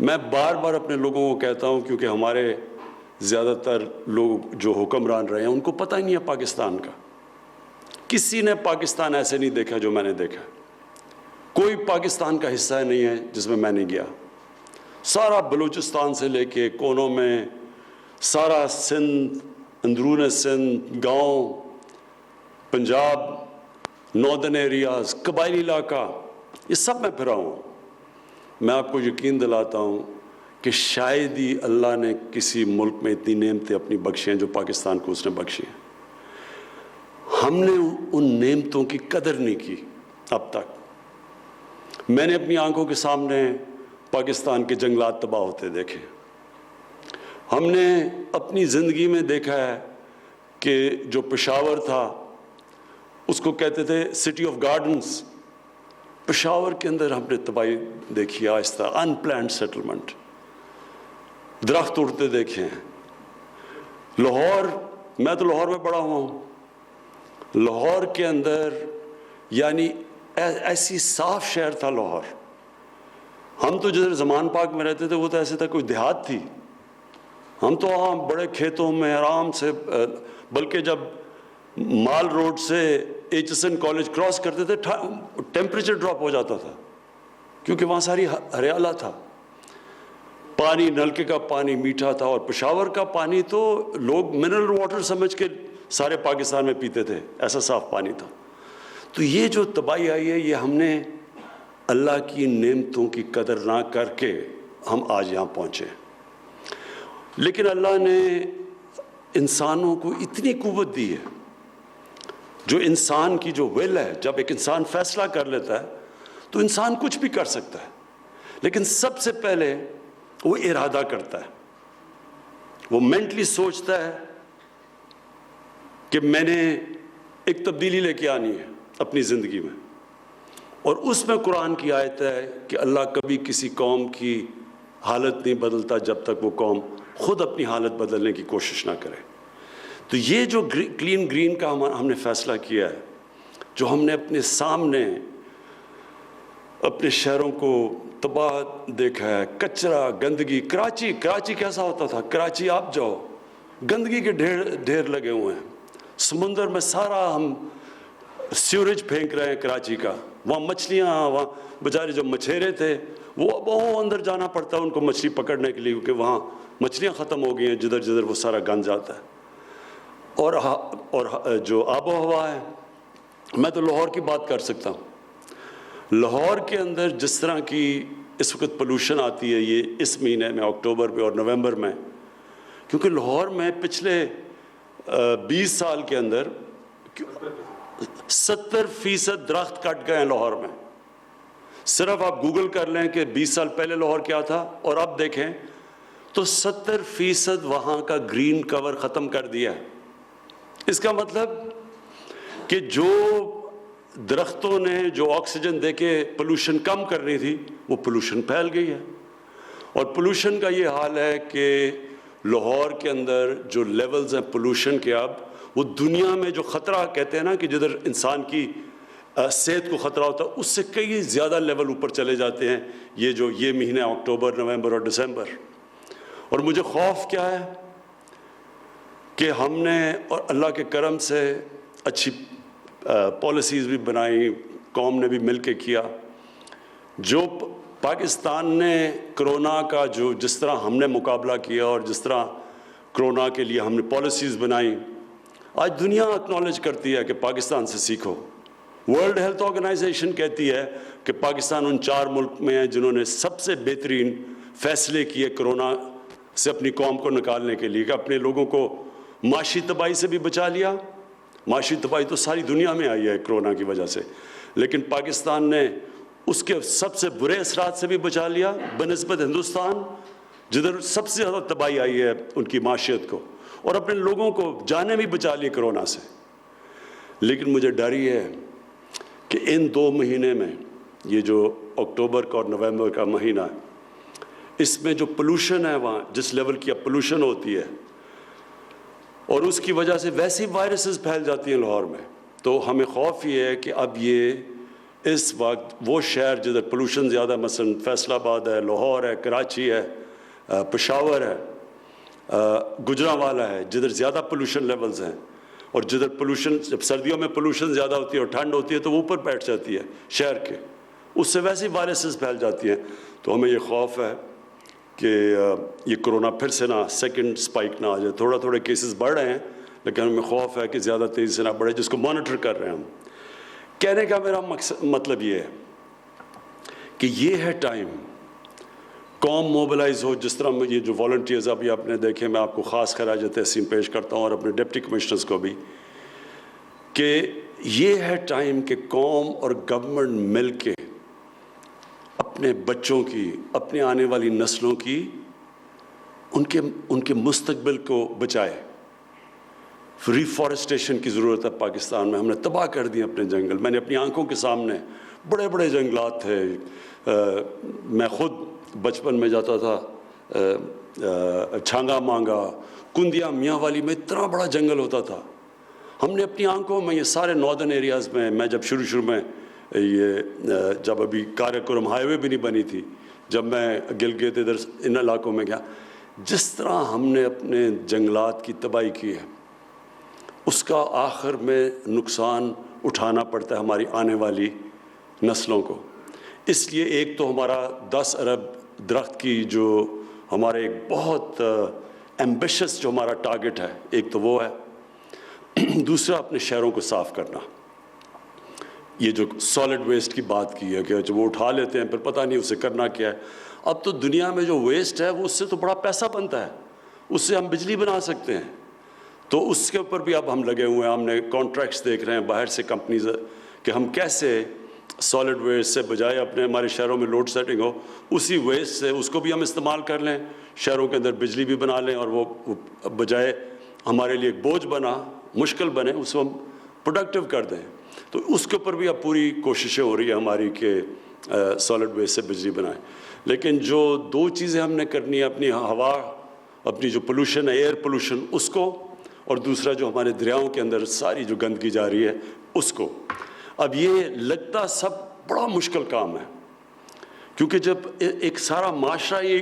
میں بار بار اپنے لوگوں کو کہتا ہوں، کیونکہ ہمارے زیادہ تر لوگ جو حکمران رہے ہیں ان کو پتہ ہی نہیں ہے پاکستان کا. کسی نے پاکستان ایسے نہیں دیکھا جو میں نے دیکھا. کوئی پاکستان کا حصہ نہیں ہے جس میں نہیں گیا. سارا بلوچستان سے لے کے کونوں میں، سارا سندھ، اندرون سندھ، گاؤں، پنجاب، ناردرن ایریاز، قبائلی علاقہ، یہ سب میں پھرا ہوں. میں آپ کو یقین دلاتا ہوں کہ شاید ہی اللہ نے کسی ملک میں اتنی نعمتیں اپنی بخشی ہیں جو پاکستان کو اس نے بخشی ہیں. ہم نے ان نعمتوں کی قدر نہیں کی اب تک. میں نے اپنی آنکھوں کے سامنے پاکستان کے جنگلات تباہ ہوتے دیکھے. ہم نے اپنی زندگی میں دیکھا ہے کہ جو پشاور تھا اس کو کہتے تھے سٹی آف گارڈنز. پشاور کے اندر ہم نے تباہی دیکھی آہستہ، ان پلانڈ سیٹلمنٹ، درخت اڑتے دیکھے ہیں. لاہور، میں تو لاہور میں پڑا ہوا ہوں. لاہور کے اندر یعنی ایسی صاف شہر تھا لاہور. ہم تو جدھر زمان پاک میں رہتے تھے وہ تو ایسے تھا کوئی دیہات تھی. ہم تو وہاں بڑے کھیتوں میں آرام سے، بلکہ جب مال روڈ سے H S N college cross کرتے تھے ٹیمپریچر ڈراپ ہو جاتا تھا کیونکہ وہاں ساری ہریالا تھا. پانی نلکے کا پانی میٹھا تھا، اور پشاور کا پانی تو لوگ منرل واٹر سمجھ کے سارے پاکستان میں پیتے تھے، ایسا صاف پانی تھا. تو یہ جو تباہی آئی ہے، یہ ہم نے اللہ کی نعمتوں کی قدر نہ کر کے ہم آج یہاں پہنچے. لیکن اللہ نے انسانوں کو اتنی قوت دی ہے، جو انسان کی جو ول ہے، جب ایک انسان فیصلہ کر لیتا ہے تو انسان کچھ بھی کر سکتا ہے. لیکن سب سے پہلے وہ ارادہ کرتا ہے، وہ مینٹلی سوچتا ہے کہ میں نے ایک تبدیلی لے کے آنی ہے اپنی زندگی میں. اور اس میں قرآن کی آیت ہے کہ اللہ کبھی کسی قوم کی حالت نہیں بدلتا جب تک وہ قوم خود اپنی حالت بدلنے کی کوشش نہ کرے. تو یہ جو کلین گرین کا ہم نے فیصلہ کیا ہے، جو ہم نے اپنے سامنے اپنے شہروں کو تباہ دیکھا ہے، کچرا، گندگی. کراچی کیسا ہوتا تھا؟ کراچی آپ جاؤ، گندگی کے ڈھیر لگے ہوئے ہیں. سمندر میں سارا ہم سیوریج پھینک رہے ہیں کراچی کا. وہاں مچھلیاں، وہاں بیچارے جو مچھیرے تھے وہ بہت اندر جانا پڑتا ہے ان کو مچھلی پکڑنے کے لیے، کیونکہ وہاں مچھلیاں ختم ہو گئی ہیں جدھر وہ سارا گند جاتا ہے. اور جو آب و ہوا ہے، میں تو لاہور کی بات کر سکتا ہوں. لاہور کے اندر جس طرح کی اس وقت پولوشن آتی ہے، یہ اس مہینے میں اکتوبر میں اور نومبر میں، کیونکہ لاہور میں پچھلے 20 سال کے اندر 70% درخت کٹ گئے ہیں لاہور میں. صرف آپ گوگل کر لیں کہ 20 سال پہلے لاہور کیا تھا اور اب دیکھیں تو 70% وہاں کا گرین کور ختم کر دیا ہے. اس کا مطلب کہ جو درختوں نے جو آکسیجن دے کے پولوشن کم کرنی تھی وہ پولوشن پھیل گئی ہے. اور پولوشن کا یہ حال ہے کہ لاہور کے اندر جو لیولز ہیں پولوشن کے، اب وہ دنیا میں جو خطرہ کہتے ہیں نا کہ جدھر انسان کی صحت کو خطرہ ہوتا ہے، اس سے کئی زیادہ لیول اوپر چلے جاتے ہیں یہ مہینے اکتوبر، نومبر اور دسمبر. اور مجھے خوف کیا ہے کہ ہم نے اور اللہ کے کرم سے اچھی پالیسیز بھی بنائی، قوم نے بھی مل کے کیا. جو پاکستان نے کرونا کا جس طرح ہم نے مقابلہ کیا اور جس طرح کرونا کے لیے ہم نے پالیسیز بنائی، آج دنیا اکنالج کرتی ہے کہ پاکستان سے سیکھو. ورلڈ ہیلتھ آرگنائزیشن کہتی ہے کہ پاکستان ان 4 ملک میں ہے جنہوں نے سب سے بہترین فیصلے کیے کرونا سے اپنی قوم کو نکالنے کے لیے، کہ اپنے لوگوں کو معاشی تباہی سے بھی بچا لیا. معاشی تباہی تو ساری دنیا میں آئی ہے کرونا کی وجہ سے، لیکن پاکستان نے اس کے سب سے برے اثرات سے بھی بچا لیا بنسبت ہندوستان، جدھر سب سے زیادہ تباہی آئی ہے ان کی معاشیت کو، اور اپنے لوگوں کو جانیں بھی بچا لی کرونا سے. لیکن مجھے ڈر یہ ہے کہ ان 2 مہینے میں، یہ جو اکتوبر کا اور نومبر کا مہینہ ہے، اس میں جو پولوشن ہے، وہاں جس لیول کی اب پولوشن ہوتی ہے اور اس کی وجہ سے ویسی وائرسز پھیل جاتی ہیں لاہور میں، تو ہمیں خوف یہ ہے کہ اب یہ اس وقت وہ شہر جدھر پولوشن زیادہ، مثلا فیصل آباد ہے، لاہور ہے، کراچی ہے، پشاور ہے، گجرانوالہ ہے، جدھر زیادہ پولوشن لیولز ہیں، اور جدھر پولوشن، جب سردیوں میں پولوشن زیادہ ہوتی ہے اور ٹھنڈ ہوتی ہے تو وہ اوپر بیٹھ جاتی ہے شہر کے، اس سے ویسے وائرسز پھیل جاتی ہیں. تو ہمیں یہ خوف ہے کہ یہ کرونا پھر سے نہ سیکنڈ سپائک نہ آ جائے. تھوڑے کیسز بڑھ رہے ہیں لیکن ہمیں خوف ہے کہ زیادہ تیزی سے نہ بڑھے، جس کو مانیٹر کر رہے ہیں ہم. کہنے کا میرا مطلب یہ ہے کہ یہ ہے ٹائم، قوم موبلائز ہو. جس طرح یہ جو والنٹیئرز ابھی آپ نے دیکھے، میں آپ کو خاص خراج تحسین پیش کرتا ہوں اور اپنے ڈپٹی کمشنرز کو بھی، کہ یہ ہے ٹائم کہ قوم اور گورنمنٹ مل کے اپنے بچوں کی، اپنے آنے والی نسلوں کی، ان کے مستقبل کو بچائے. ریفارسٹیشن کی ضرورت ہے پاکستان میں. ہم نے تباہ کر دیے اپنے جنگل. میں نے اپنی آنکھوں کے سامنے بڑے بڑے جنگلات تھے. میں خود بچپن میں جاتا تھا چھانگا مانگا، کندیا میاں والی میں اتنا بڑا جنگل ہوتا تھا. ہم نے اپنی آنکھوں میں یہ سارے ناردرن ایریاز میں جب شروع میں جب ابھی کارکرم ہائی وے بھی نہیں بنی تھی، جب میں گلگت ادھر ان علاقوں میں گیا، جس طرح ہم نے اپنے جنگلات کی تباہی کی ہے، اس کا آخر میں نقصان اٹھانا پڑتا ہے ہماری آنے والی نسلوں کو. اس لیے ایک تو ہمارا 10 ارب درخت کی جو ہمارے ایک بہت ایمبیشس جو ہمارا ٹارگٹ ہے، ایک تو وہ ہے. دوسرا اپنے شہروں کو صاف کرنا. یہ جو سالڈ ویسٹ کی بات کی ہے کہ جب وہ اٹھا لیتے ہیں پھر پتہ نہیں اسے کرنا کیا ہے. اب تو دنیا میں جو ویسٹ ہے وہ اس سے تو بڑا پیسہ بنتا ہے، اس سے ہم بجلی بنا سکتے ہیں. تو اس کے اوپر بھی اب ہم لگے ہوئے ہیں. ہم نے کانٹریکٹس دیکھ رہے ہیں باہر سے کمپنیز کہ ہم کیسے سالڈ ویسٹ سے بجائے ہمارے شہروں میں لوڈ سیٹنگ ہو، اسی ویسٹ سے اس کو بھی ہم استعمال کر لیں، شہروں کے اندر بجلی بھی بنا لیں، اور وہ بجائے ہمارے لیے ایک بوجھ بنا، مشکل بنے، اس کو ہم پروڈکٹیو کر دیں. تو اس کے اوپر بھی اب پوری کوششیں ہو رہی ہیں ہماری کہ سالڈ ویسٹ سے بجلی بنائیں. لیکن جو 2 چیزیں ہم نے کرنی ہے، اپنی ہوا، اپنی جو پولوشن ہے ایئر پولوشن، اس کو، اور دوسرا جو ہمارے دریاؤں کے اندر ساری جو گندگی جا رہی ہے اس کو. اب یہ لگتا سب بڑا مشکل کام ہے، کیونکہ جب ایک سارا معاشرہ یہ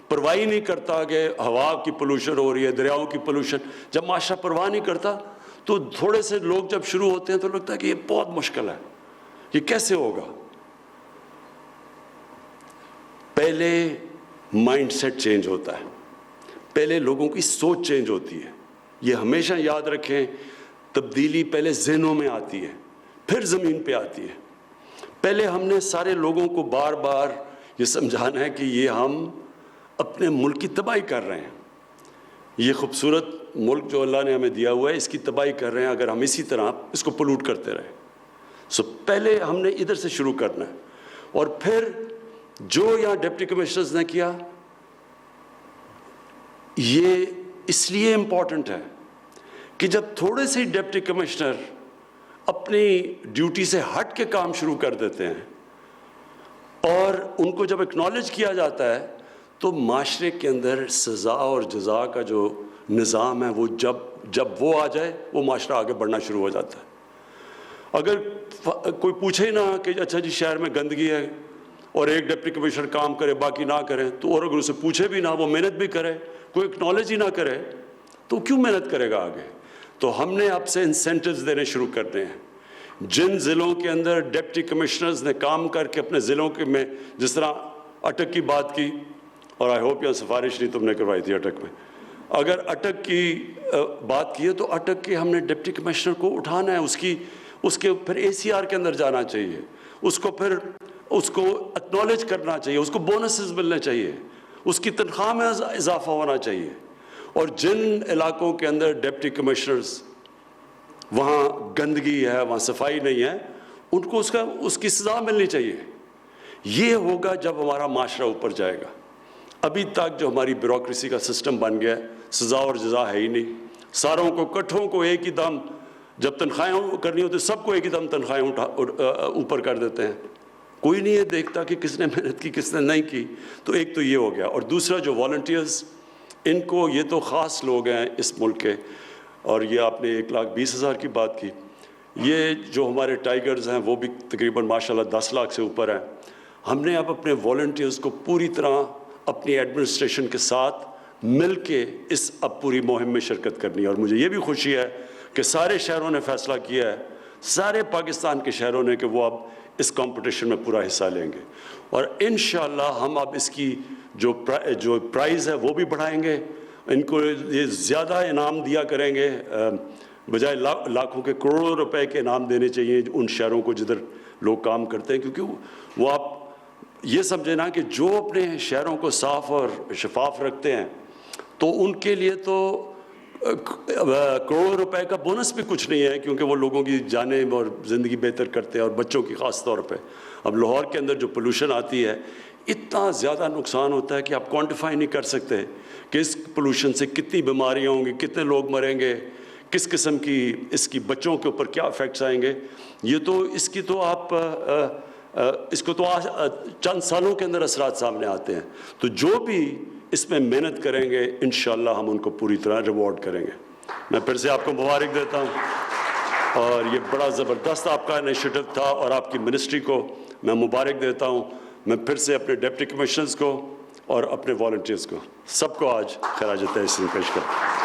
پرواہ نہیں کرتا کہ ہوا کی پولوشن ہو رہی ہے، دریاؤں کی پولوشن، جب معاشرہ پرواہ نہیں کرتا تو تھوڑے سے لوگ جب شروع ہوتے ہیں تو لگتا ہے کہ یہ بہت مشکل ہے، یہ کیسے ہوگا. پہلے مائنڈ سیٹ چینج ہوتا ہے، پہلے لوگوں کی سوچ چینج ہوتی ہے. یہ ہمیشہ یاد رکھیں، تبدیلی پہلے ذہنوں میں آتی ہے، پھر زمین پہ آتی ہے. پہلے ہم نے سارے لوگوں کو بار بار یہ سمجھانا ہے کہ یہ ہم اپنے ملک کی تباہی کر رہے ہیں. یہ خوبصورت ملک جو اللہ نے ہمیں دیا ہوا ہے، اس کی تباہی کر رہے ہیں اگر ہم اسی طرح اس کو پولوٹ کرتے رہیں. پہلے ہم نے ادھر سے شروع کرنا ہے. اور پھر جو یہاں ڈپٹی کمشنرز نے کیا، یہ اس لیے امپورٹنٹ ہے کہ جب تھوڑے سے ڈپٹی کمشنر اپنی ڈیوٹی سے ہٹ کے کام شروع کر دیتے ہیں اور ان کو جب اکنالج کیا جاتا ہے تو معاشرے کے اندر سزا اور جزا کا جو نظام ہے وہ جب وہ آ جائے وہ معاشرہ آگے بڑھنا شروع ہو جاتا ہے. اگر کوئی پوچھے ہی نہ کہ اچھا جی شہر میں گندگی ہے اور ایک ڈپٹی کمشنر کام کرے باقی نہ کریں، تو اور اگر اسے پوچھے بھی نہ، وہ محنت بھی کرے، کوئی اکنالج ہی نہ کرے، تو کیوں محنت کرے گا آگے. تو ہم نے اب سے انسینٹیوز دینے شروع کرنے ہیں. جن ضلعوں کے اندر ڈپٹی کمشنرز نے کام کر کے اپنے ضلعوں کے میں، جس طرح اٹک کی بات کی، اور آئی ہوپ یہاں سفارش نہیں تم نے کروائی تھی اٹک میں، اگر اٹک کی بات کی ہے تو اٹک کے ہم نے ڈپٹی کمشنر کو اٹھانا ہے، اس کے پھر ACR کے اندر جانا چاہیے، اس کو اکنالج کرنا چاہیے، اس کو بونسز ملنے چاہیے، اس کی تنخواہ میں اضافہ ہونا چاہیے. اور جن علاقوں کے اندر ڈپٹی کمشنرز وہاں گندگی ہے، وہاں صفائی نہیں ہے، ان کو اس کی سزا ملنی چاہیے. یہ ہوگا جب ہمارا معاشرہ اوپر جائے گا. ابھی تک جو ہماری بیوروکریسی کا سسٹم بن گیا ہے، سزا اور جزا ہے ہی نہیں. ساروں کو کٹھوں کو ایک ہی دم، جب تنخواہیں کرنی ہوتی سب کو ایک ہی دم تنخواہیں اوپر کر دیتے ہیں. کوئی نہیں یہ دیکھتا کہ کس نے محنت کی کس نے نہیں کی. تو ایک تو یہ ہو گیا. اور دوسرا جو والنٹیئرز، ان کو، یہ تو خاص لوگ ہیں اس ملک کے، اور یہ آپ نے 1,20,000 کی بات کی، یہ جو ہمارے ٹائیگرز ہیں وہ بھی تقریباً ماشاءاللہ 10 لاکھ سے اوپر ہیں. ہم نے اب اپنے والنٹیئرز کو پوری طرح اپنی ایڈمنسٹریشن کے ساتھ مل کے اس اب پوری مہم میں شرکت کرنی ہے. اور مجھے یہ بھی خوشی ہے کہ سارے شہروں نے فیصلہ کیا ہے, سارے پاکستان کے شہروں نے, کہ وہ اب اس کمپٹیشن میں پورا حصہ لیں گے. اور انشاءاللہ ہم اب اس کی جو پرائز ہے وہ بھی بڑھائیں گے, ان کو یہ زیادہ انعام دیا کریں گے, بجائے لاکھوں کے کروڑوں روپے کے انعام دینے چاہیے ان شہروں کو جدھر لوگ کام کرتے ہیں. کیونکہ وہ آپ یہ سمجھیں نا کہ جو اپنے شہروں کو صاف اور شفاف رکھتے ہیں تو ان کے لیے تو کروڑوں روپے کا بونس بھی کچھ نہیں ہے, کیونکہ وہ لوگوں کی جانیں اور زندگی بہتر کرتے ہیں, اور بچوں کی خاص طور پہ. اب لاہور کے اندر جو پولوشن آتی ہے اتنا زیادہ نقصان ہوتا ہے کہ آپ کوانٹیفائی نہیں کر سکتے کہ اس پولوشن سے کتنی بیماریاں ہوں گی, کتنے لوگ مریں گے, کس قسم کی اس کی بچوں کے اوپر کیا افیکٹس آئیں گے. یہ تو اس کی تو آپ اس کو تو چند سالوں کے اندر اثرات سامنے آتے ہیں. تو جو بھی اس میں محنت کریں گے انشاءاللہ ہم ان کو پوری طرح ریوارڈ کریں گے. میں پھر سے آپ کو مبارک دیتا ہوں, اور یہ بڑا زبردست آپ کا انیشیٹو تھا, اور آپ کی منسٹری کو میں مبارک دیتا ہوں. میں پھر سے اپنے ڈپٹی کمشنرز کو اور اپنے والنٹیئرز کو سب کو آج خراج تحسین پیش کرتا ہوں.